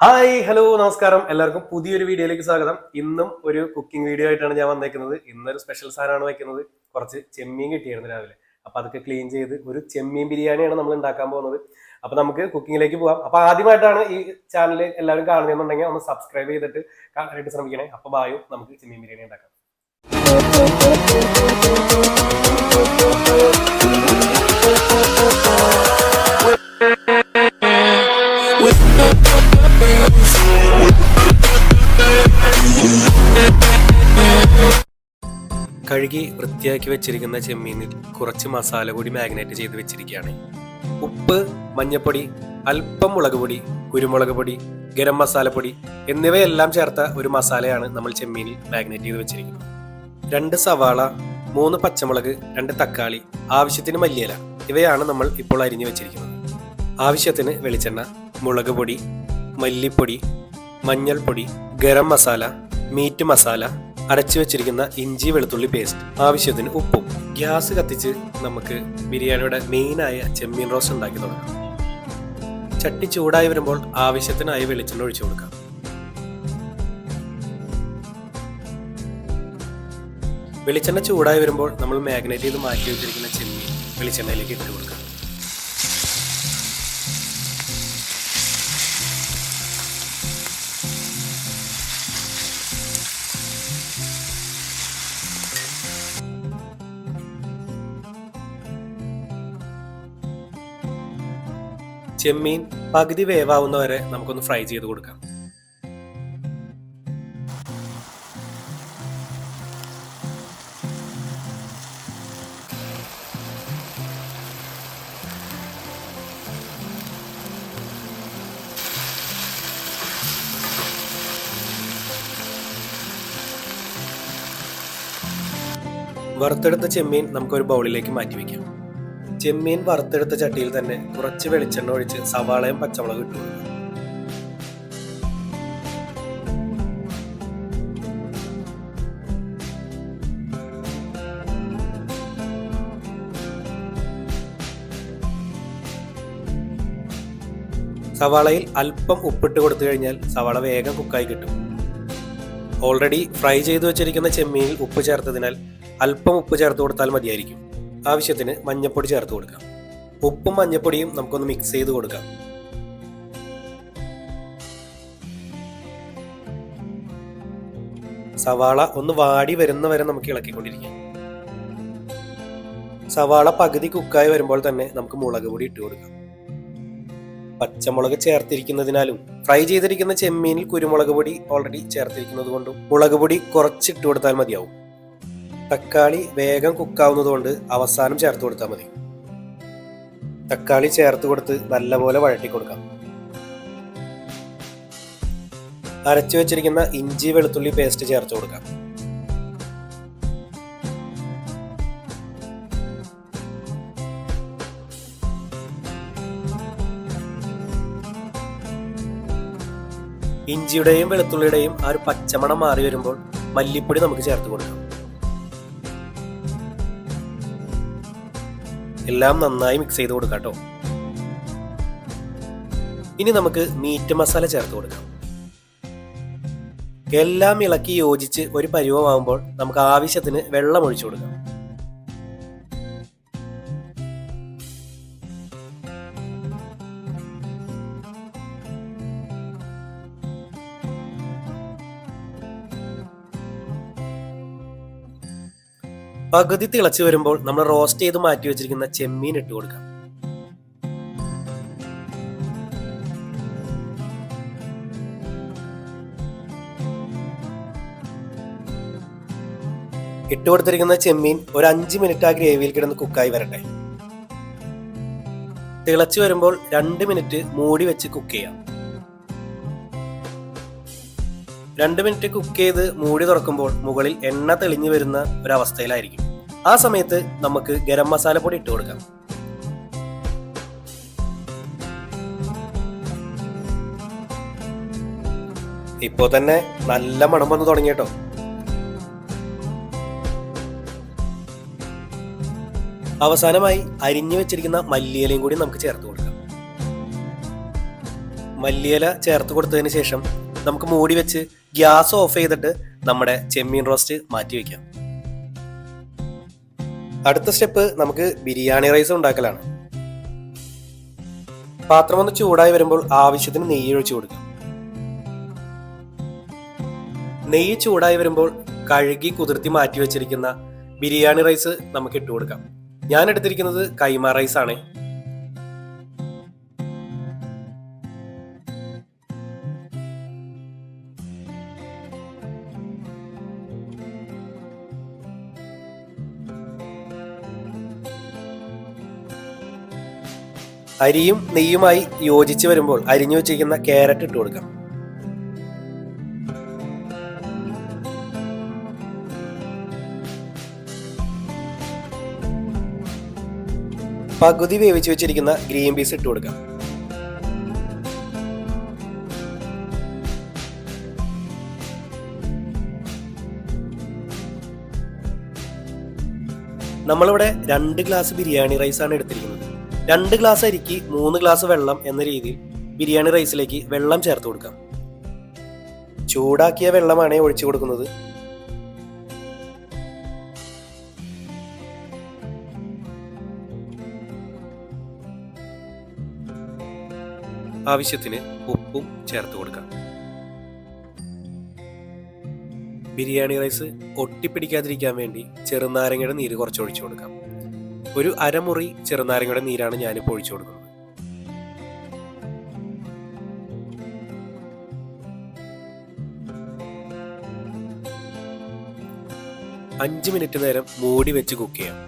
Hi hello നമസ്കാരം എല്ലാവർക്കും പുതിയൊരു വീഡിയോയിലേക്ക് സ്വാഗതം. ഇന്നും ഒരു കുക്കിംഗ് വീഡിയോ ആയിട്ടാണ് ഞാൻ വന്നേക്കുന്നത്. ഇന്നൊരു സ്പെഷ്യൽ സാധനമാണ് വെക്കുന്നത്. കുറച്ച് ചെമ്മീൻ കിട്ടിയായിരുന്നു രാവിലെ. അപ്പൊ അതൊക്കെ ക്ലീൻ ചെയ്ത് ഒരു ചെമ്മീൻ ബിരിയാണിയാണ് നമ്മൾ ഉണ്ടാക്കാൻ പോകുന്നത്. അപ്പൊ നമുക്ക് കുക്കിങ്ങിലേക്ക് പോവാം. അപ്പൊ ആദ്യമായിട്ടാണ് ഈ ചാനൽ എല്ലാവരും കാണുന്നതെന്നുണ്ടെങ്കിൽ ഒന്ന് സബ്സ്ക്രൈബ് ചെയ്തിട്ട് കാണാനായിട്ട് ശ്രമിക്കണേ. അപ്പൊ ബായോ നമുക്ക് ചെമ്മീൻ ബിരിയാണി ഉണ്ടാക്കാം. കഴുകി വൃത്തിയാക്കി വെച്ചിരിക്കുന്ന ചെമ്മീനിൽ കുറച്ച് മസാല കൂടി മാഗ്നേറ്റ് ചെയ്ത് വെച്ചിരിക്കുകയാണ്. ഉപ്പ്, മഞ്ഞപ്പൊടി, അല്പം മുളക് പൊടി, കുരുമുളക് പൊടി, ഗരം മസാലപ്പൊടി എന്നിവയെല്ലാം ചേർത്ത ഒരു മസാലയാണ് നമ്മൾ ചെമ്മീനിൽ മാഗ്നേറ്റ് ചെയ്ത് വെച്ചിരിക്കുന്നത്. 2 സവാള, 3 പച്ചമുളക്, 2 തക്കാളി, ആവശ്യത്തിന് മല്ലിയില ഇവയാണ് നമ്മൾ ഇപ്പോൾ അരിഞ്ഞു വെച്ചിരിക്കുന്നത്. ആവശ്യത്തിന് വെളിച്ചെണ്ണ, മുളക് പൊടി, മല്ലിപ്പൊടി, മഞ്ഞൾപ്പൊടി, ഗരം മസാല, മീറ്റ് മസാല, അരച്ചു വെച്ചിരിക്കുന്ന ഇഞ്ചി വെളുത്തുള്ളി പേസ്റ്റ്, ആവശ്യത്തിന് ഉപ്പും. ഗ്യാസ് കത്തിച്ച് നമുക്ക് ബിരിയാണിയുടെ മെയിനായ ചെമ്മീൻ റോസ്റ്റ് ഉണ്ടാക്കി തുടങ്ങാം. ചട്ടി ചൂടായി വരുമ്പോൾ ആവശ്യത്തിനായി വെളിച്ചെണ്ണ ഒഴിച്ചു കൊടുക്കാം. വെളിച്ചെണ്ണ ചൂടായി വരുമ്പോൾ നമ്മൾ മാഗ്നേറ്റ് ചെയ്ത് മാറ്റി വെച്ചിരിക്കുന്ന ചെമ്മീൻ വെളിച്ചെണ്ണയിലേക്ക് ഇട്ട് കൊടുക്കാം. ചെമ്മീൻ പകുതി വേവാവുന്നവരെ നമുക്കൊന്ന് ഫ്രൈ ചെയ്ത് കൊടുക്കാം. വറുത്തെടുത്ത ചെമ്മീൻ നമുക്കൊരു ബൗളിലേക്ക് മാറ്റി വയ്ക്കാം. ചെമ്മീൻ വറുത്തെടുത്ത ചട്ടിയിൽ തന്നെ കുറച്ച് വെളിച്ചെണ്ണ ഒഴിച്ച് സവാളയും പച്ചമുളകും ഇട്ടു കൊടുക്കുക. സവാളയിൽ അല്പം ഉപ്പിട്ട് കൊടുത്തു കഴിഞ്ഞാൽ സവാള വേഗം കുക്കായി കിട്ടും. ഓൾറെഡി ഫ്രൈ ചെയ്തു വെച്ചിരിക്കുന്ന ചെമ്മീനിൽ ഉപ്പ് ചേർത്തതിനാൽ അല്പം ഉപ്പ് ചേർത്ത് കൊടുത്താൽ മതിയായിരിക്കും. ആവശ്യത്തിന് മഞ്ഞൾപ്പൊടി ചേർത്ത് കൊടുക്കാം. ഉപ്പും മഞ്ഞൾപ്പൊടിയും നമുക്കൊന്ന് മിക്സ് ചെയ്ത് കൊടുക്കാം. സവാള ഒന്ന് വാടി വരുന്ന വരെ നമുക്ക് ഇളക്കിക്കൊണ്ടിരിക്കാം. സവാള പകുതി കുക്കായി വരുമ്പോൾ തന്നെ നമുക്ക് മുളക് പൊടി ഇട്ട് കൊടുക്കാം. പച്ചമുളക് ചേർത്തിരിക്കുന്നതിനാലും ഫ്രൈ ചെയ്തിരിക്കുന്ന ചെമ്മീനിൽ കുരുമുളക് പൊടി ഓൾറെഡി ചേർത്തിരിക്കുന്നത് കൊണ്ടും മുളക് പൊടി കുറച്ചിട്ട് കൊടുത്താൽ മതിയാവും. തക്കാളി വേഗം കുക്കാവുന്നതുകൊണ്ട് അവസാനം ചേർത്ത് കൊടുത്താൽ മതി. തക്കാളി ചേർത്ത് കൊടുത്ത് നല്ലപോലെ വഴറ്റി കൊടുക്കാം. അരച്ചു വെച്ചിരിക്കുന്ന ഇഞ്ചി വെളുത്തുള്ളി പേസ്റ്റ് ചേർത്ത് കൊടുക്കാം. ഇഞ്ചിയുടെയും വെളുത്തുള്ളിയുടെയും ആ ഒരു പച്ചമണം മാറി വരുമ്പോൾ മല്ലിപ്പൊടി നമുക്ക് ചേർത്ത് കൊടുക്കാം. എല്ലാം നന്നായി മിക്സ് ചെയ്ത് കൊടുക്കാം കേട്ടോ. ഇനി നമുക്ക് മീറ്റ് മസാല ചേർത്ത് കൊടുക്കാം. എല്ലാം ഇളക്കി യോജിച്ച് ഒരു പരുവമാകുമ്പോൾ നമുക്ക് ആവശ്യത്തിന് വെള്ളം ഒഴിച്ചു കൊടുക്കാം. പകുതി തിളച്ചു വരുമ്പോൾ നമ്മൾ റോസ്റ്റ് ചെയ്ത് മാറ്റി വെച്ചിരിക്കുന്ന ചെമ്മീൻ ഇട്ട് കൊടുക്കാം. ഇട്ട് കൊടുത്തിരിക്കുന്ന ചെമ്മീൻ ഒരു 5 മിനിറ്റ് ആ ഗ്രേവിയിൽ കിടന്ന് കുക്കായി വരട്ടെ. തിളച്ചു വരുമ്പോൾ 2 മിനിറ്റ് മൂടി വെച്ച് കുക്ക് ചെയ്യാം. 2 മിനിറ്റ് കുക്ക് ചെയ്ത് മൂടി തുറക്കുമ്പോൾ മുകളിൽ എണ്ണ തെളിഞ്ഞു വരുന്ന ഒരവസ്ഥയിലായിരിക്കും. ആ സമയത്ത് നമുക്ക് ഗരം മസാല പൊടി ഇട്ട് കൊടുക്കാം. ഇപ്പോ തന്നെ നല്ല മണം വന്ന് തുടങ്ങിട്ടോ. അവസാനമായി അരിഞ്ഞു വെച്ചിരിക്കുന്ന മല്ലിയിലയും കൂടി നമുക്ക് ചേർത്ത് കൊടുക്കാം. മല്ലിയില ചേർത്ത് കൊടുത്തതിന് ശേഷം നമുക്ക് മൂടി വെച്ച് ഗ്യാസ് ഓഫ് ചെയ്തിട്ട് നമ്മുടെ ചെമ്മീൻ റോസ്റ്റ് മാറ്റി വെക്കാം. അടുത്ത സ്റ്റെപ്പ് നമുക്ക് ബിരിയാണി റൈസ് ഉണ്ടാക്കലാണ്. പാത്രം ഒന്ന് ചൂടായി വരുമ്പോൾ ആവശ്യത്തിന് നെയ്യ് ഒഴിച്ചു കൊടുക്കാം. നെയ്യ് ചൂടായി വരുമ്പോൾ കഴുകി കുതിർത്തി മാറ്റി വെച്ചിരിക്കുന്ന ബിരിയാണി റൈസ് നമുക്ക് ഇട്ട് കൊടുക്കാം. ഞാൻ എടുത്തിരിക്കുന്നത് കൈമ റൈസ് ആണ്. അരിയും നെയ്യുമായി യോജിച്ച് വരുമ്പോൾ അരിഞ്ഞു വെച്ചിരിക്കുന്ന ക്യാരറ്റ് ഇട്ട് കൊടുക്കാം. പകുതി വേവിച്ച് വെച്ചിരിക്കുന്ന ഗ്രീൻ പീസ് ഇട്ട് കൊടുക്കാം. നമ്മളിവിടെ 2 ഗ്ലാസ് ബിരിയാണി റൈസ് ആണ് എടുത്തിരിക്കുന്നത്. 2 ഗ്ലാസ് അരിക്ക് 3 ഗ്ലാസ് വെള്ളം എന്ന രീതിയിൽ ബിരിയാണി റൈസിലേക്ക് വെള്ളം ചേർത്ത് കൊടുക്കാം. ചൂടാക്കിയ വെള്ളമാണ് ഒഴിച്ചു കൊടുക്കുന്നത്. ആവശ്യത്തിന് ഉപ്പും ചേർത്ത് കൊടുക്കാം. ബിരിയാണി റൈസ് ഒട്ടിപ്പിടിക്കാതിരിക്കാൻ വേണ്ടി ചെറുനാരങ്ങയുടെ നീര് കുറച്ച് ഒഴിച്ചു കൊടുക്കാം. ഒരു അരമുറി ചെറുനാരങ്ങയുടെ നീരാണ് ഞാനിപ്പോൾ ഒഴിച്ചു കൊടുക്കുന്നത്. അഞ്ച് മിനിറ്റ് നേരം മൂടി വെച്ച് കുക്ക് ചെയ്യാം.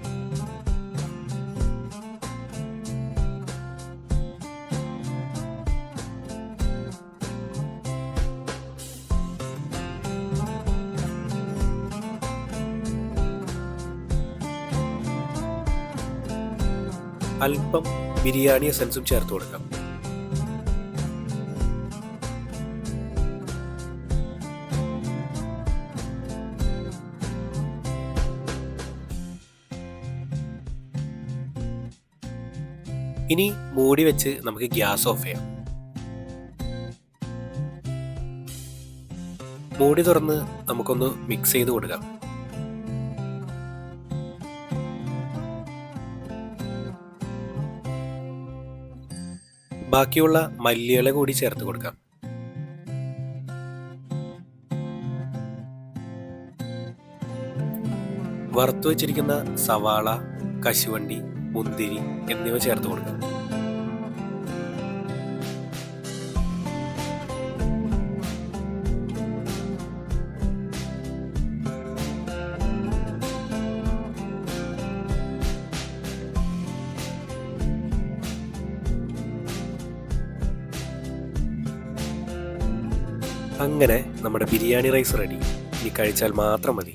അല്പം ബിരിയാണി എസൻസും ചേർത്ത് കൊടുക്കാം. ഇനി മൂടി വെച്ച് നമുക്ക് ഗ്യാസ് ഓഫ് ചെയ്യാം. മൂടി തുറന്ന് നമുക്കൊന്ന് മിക്സ് ചെയ്ത് കൊടുക്കാം. ബാക്കിയുള്ള മല്ലിയില കൂടി ചേർത്ത് കൊടുക്കാം. വറുത്തു വെച്ചിരിക്കുന്ന സവാള, കശുവണ്ടി, മുന്തിരി എന്നിവ ചേർത്ത് കൊടുക്കാം. അങ്ങനെ നമ്മുടെ ബിരിയാണി റൈസ് റെഡി. ഇനി കഴിച്ചാൽ മാത്രം മതി.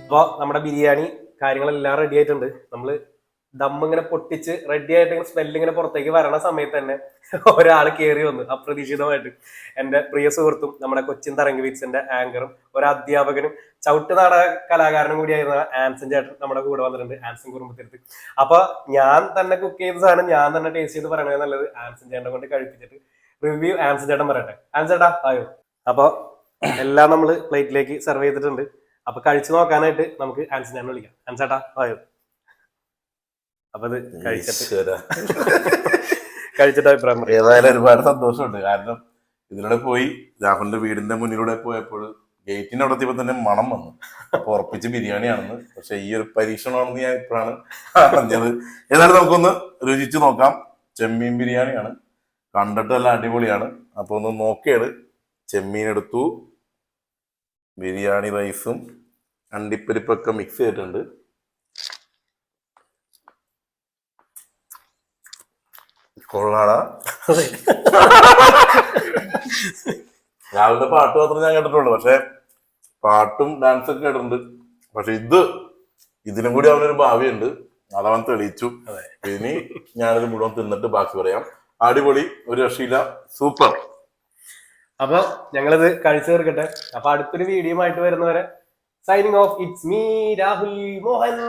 അപ്പോൾ നമ്മുടെ ബിരിയാണി കാര്യങ്ങളെല്ലാം റെഡി ആയിട്ടുണ്ട്. നമ്മൾ ദമ്മിങ്ങനെ പൊട്ടിച്ച് റെഡി ആയിട്ട് സ്മെല്ല് ഇങ്ങനെ പുറത്തേക്ക് വരണ സമയത്ത് തന്നെ ഒരാൾ കയറി വന്നു അപ്രതീക്ഷിതമായിട്ട്. എൻ്റെ പ്രിയ സുഹൃത്തും നമ്മുടെ കൊച്ചിൻ തരംഗ് വീറ്റ്സിന്റെ ആങ്കറും ഒരു അധ്യാപകനും ചവിട്ട് നാടക കലാകാരനും കൂടിയായിരുന്ന ആൻസൺ ചേട്ടൻ നമ്മുടെ കൂടെ വന്നിട്ടുണ്ട്, ആൻസൺ കുറുമ്പത്തിരുത്ത്. അപ്പൊ ഞാൻ തന്നെ കുക്ക് ചെയ്ത സാധനം ഞാൻ തന്നെ ടേസ്റ്റ് ചെയ്ത് പറയണത് നല്ലത്. ആൻസൺ ചേട്ടനെ കൊണ്ട് കഴിപ്പിച്ചിട്ട് റിവ്യൂ ആൻസൺ ചേട്ടൻ പറയട്ടെ. ആൻസൺ ചേട്ടാ ആയോ? അപ്പൊ എല്ലാം നമ്മൾ പ്ലേറ്റിലേക്ക് സെർവ് ചെയ്തിട്ടുണ്ട്. അപ്പൊ കഴിച്ചു നോക്കാനായിട്ട് നമുക്ക് ആൻസൺ ചേട്ടനെ വിളിക്കാം. ആൻസൺ ചേട്ടാ ആയോ? അപ്പൊ അത് കഴിച്ചിട്ട് അഭിപ്രായം ഏതായാലും ഒരുപാട് സന്തോഷമുണ്ട്. കാരണം ഇതിലൂടെ പോയി രാഹുലിന്റെ വീടിന്റെ മുന്നിലൂടെ പോയപ്പോൾ ഗേറ്റിന്റെ അവിടെ എത്തിയപ്പോ തന്നെ മണം വന്നു. അപ്പൊ ഉറപ്പിച്ച് ബിരിയാണിയാണെന്ന്. പക്ഷെ ഈ ഒരു പരീക്ഷണമാണെന്ന് ഞാൻ ഇപ്പോഴാണ് അറിഞ്ഞത്. ഏതായാലും നമുക്കൊന്ന് രുചിച്ച് നോക്കാം. ചെമ്മീൻ ബിരിയാണിയാണ്, കണ്ടിട്ട് നല്ല അടിപൊളിയാണ്. അപ്പൊ ഒന്ന് നോക്കിയാണ്. ചെമ്മീൻ എടുത്തു, ബിരിയാണി റൈസും അണ്ടിപ്പരിപ്പൊക്കെ മിക്സ് ചെയ്തിട്ടുണ്ട്. കൊള്ളാടാ. രാവിലെ പാട്ട് മാത്രമേ ഞാൻ കേട്ടിട്ടുള്ളൂ. പക്ഷെ പാട്ടും ഡാൻസൊക്കെ കേട്ടിട്ടുണ്ട്. പക്ഷെ ഇത് ഇതിനും കൂടി അവനൊരു ഭാവിയുണ്ട്, അതവൻ തെളിയിച്ചു. അതെ. ഇനി ഞാനത് മുഴുവൻ തിന്നിട്ട് ബാക്കി പറയാം. അടിപൊളി, ഒരു രക്ഷയില്ല, സൂപ്പർ. അപ്പൊ ഞങ്ങളിത് കഴിച്ചു തീർക്കട്ടെ. അപ്പൊ അടുത്തൊരു വീഡിയോ ആയിട്ട് വരുന്നവരെ signing off. It's me Rahul Mohan.